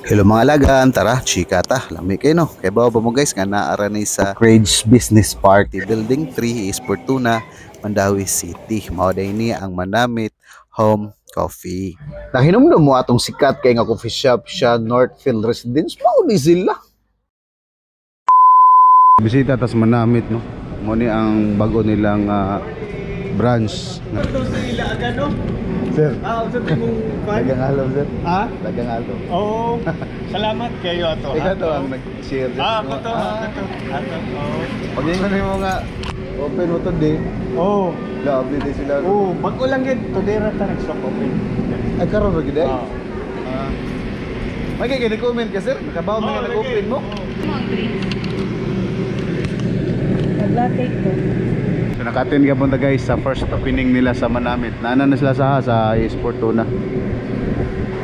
Hello mga alagaan, tara, chika ta, lami kayo no. Kaya ba mo guys, nga naara ni sa Crage Business Park, Building 3 is Fortuna, Mandawi City. Mao day ni ang Manamit Home Coffee. Nahinomdom mo atong sikat kay nga coffee shop siya Northfield Residence, mao ni sila. Bisita tas Manamit no. Mo ni ang bago nilang branch. Ito sa Ilaga, no? Sir, Sa timong kwan? dagang alaw sir. Ha? Dagang alaw. Oo. Salamat kayo ato. Ikaw to ang nag-share. Ako to. Oo. Pag-ingon mo nga, open mo to day. Oo. Labi din sila. Oo. Bago lang yun. Today rata nag-shop open. Ay, karoon ba gida? Oo. May kaya comment ka sir, nakabaw mo nga nag-open mo. Nag-latte ko. So nakatin ka punta guys sa first opening nila sa Manamit. Naanan na sila sa Esport Tuna.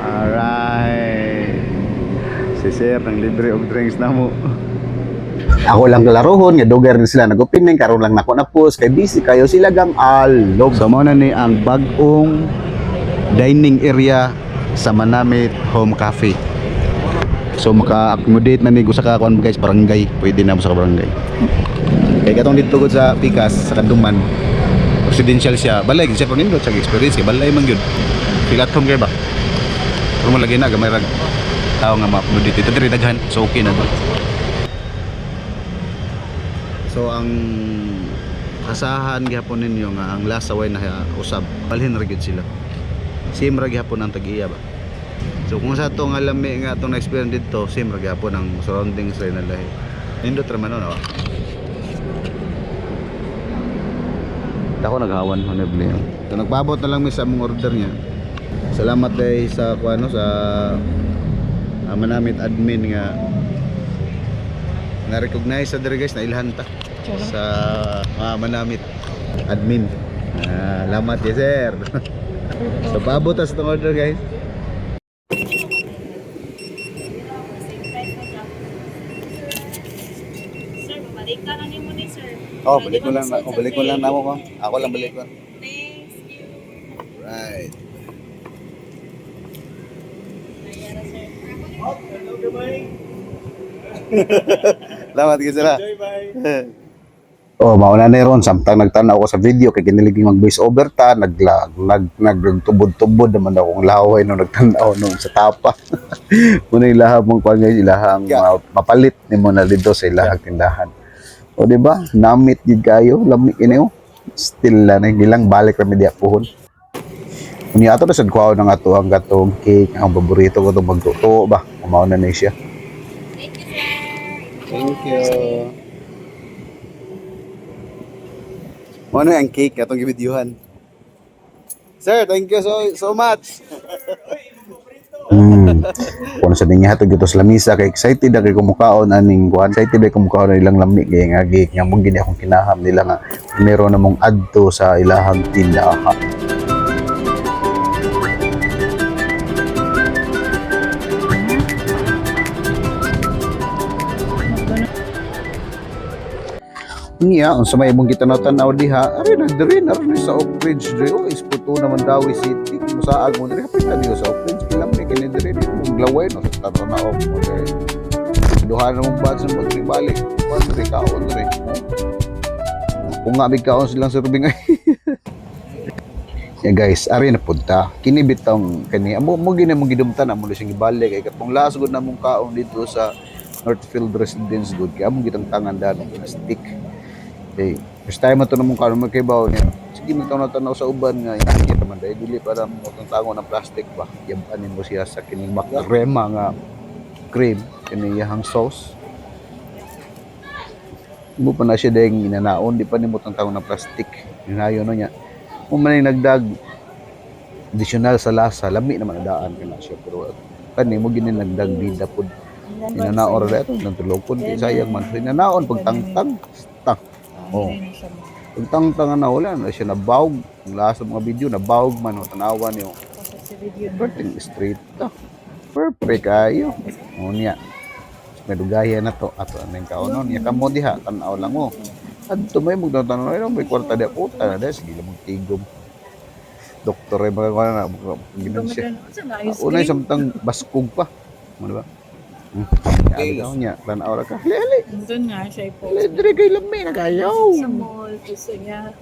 Alright. Si sir, ng libre og drinks na mo. Ako lang kalarohon, nga doger din sila nag-opening, karon lang nako na post kay busy kayo sila gang alog. So mo na ni ang bagong dining area sa Manamit Home Cafe. So maka-accommodate na ni sa kakuan guys, barangay. Pwede na mo sa barangay. Kaya katong dito tugod sa Pikas, sa Kanduman, residential siya. Balay, siya pang nindot sa experience. Kaya balay man yun. Pilatom kayo ba? Pero mo lagi na, gamay rag tao nga ma-upload dito. Ito diri daghan, so okay na doon. So ang kasahan gihapon ninyo nga ang last away na usab, balhin ra gyud sila. Same ra gihapon ang tag-iya ba. So kung sa to nga lami nga atong na-experience dito, same ra gihapon ang surroundings ray na lahi. Nindot ra man no. Ako naghawan honestly. So nagpabot na lang mi sa among order niya. Salamat kay sa kuano sa Manamit admin nga na-recognize sa diri guys na ilhan ta sa Manamit admin. Salamat kay sir. So paabot sa tong order guys. Sir, balik ka na ni mo ni sir. Oh, balik ko lang namo ko. Ako lang balik ko. Thanks you. Right. Nayara sir. Hello, goodbye. Salamat kay sir. Enjoy, bye. Oh, mauna na ron samtang nagtanaw ko sa video kay kinilig mag voice over ta, nagtubod-tubod naman akong laway no nagtanaw noon sa tapa. Muna ilahang mong kuan guys, ilahang mapalit nimo na dito sa ilahang tindahan. O di ba? Namit gid kayo, lami kini oh. Still na gilang balik ra media puhon. Unya ato na sad kuha ng ato ang gatong cake, ang paborito ko to magtuto ba. Mao na ni siya. Thank you sir. Thank you. Ano ang cake atong gibidyuhan? Sir, thank you so much. Kung sa dinya hatod dito sa lamisa kay excited kay kumukaon aning kuan, excited kay kumukaon ilang lami kay nga gig nga mong gini akong kinaham nila nga meron namong adto sa ilahang tindahan. Niya, unsa may imong gitanaw-tanaw diha, ari na diri na rin sa Oak Ridge diri o isputo naman Mandawi City. Musaag mo diri hapit na diyo sa Oak Ridge kilami kini diri mong glaway no sa tanaw mo diri. Duha na mong badge mo diri balik. Padre kaon diri. Kung nga kaon silang serving ay. Yeah guys, ari na punta. Kini bitong kani amo mo gina mong gidumtan amo sing gibalik kay katong last gud na mong kaon dito sa Northfield Residence good kay amo gitang tangan danong plastic. Okay, first time ito namang karon magkaibaw niya. Sige nagtanaw sa uban nga inakita man dahil dili para mo tong tango ng plastic ba. Yabanin mo siya sa kining makrema nga cream kiniyahang sauce. Mo pa na siya dahil inanaon di pa nimo tong tango ng plastic. Hinayo no niya. Mo man nagdag additional sa lasa, lami naman daan kana siya pero kani mo gini nagdag bida pud. Inanaon ra ito nang tulog pud sayang man inanaon pagtangtang. Oh. Pagtangtang na wala na siya nabawg. Ang last mga video nabawg man o tanawan niyo. Perfect straight ta. Perfect kayo. O niya. May dugaya na to ato anong kaunon niya kamo diha tan-aw lang mo. Adto may magtanaw na may kwarta di puta na dahil sige lang magtigom. Doktor ay mga na ginansya. Unay samtang baskog pa. Mo diba? Kaya daw niya, tanaw ra ka. Lili, Doon nga siya po. dire kay lami na kayo. Sa mall, gusto niya.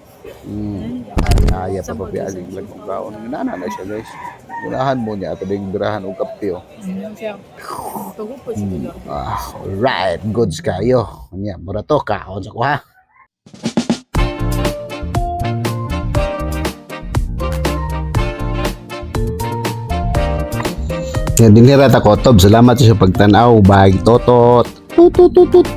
Aya pa pa piaging lang kung kaon. Nana na siya guys. Unahan mo niya ato ding dirahan og kape oh. Ano siya? Tugo po siya. Alright, goods kayo. Nya, mura to kaon sa kuha. Nga dinira ta kotob. Salamat sa pagtanaw. Bag totot. Tutut tutut.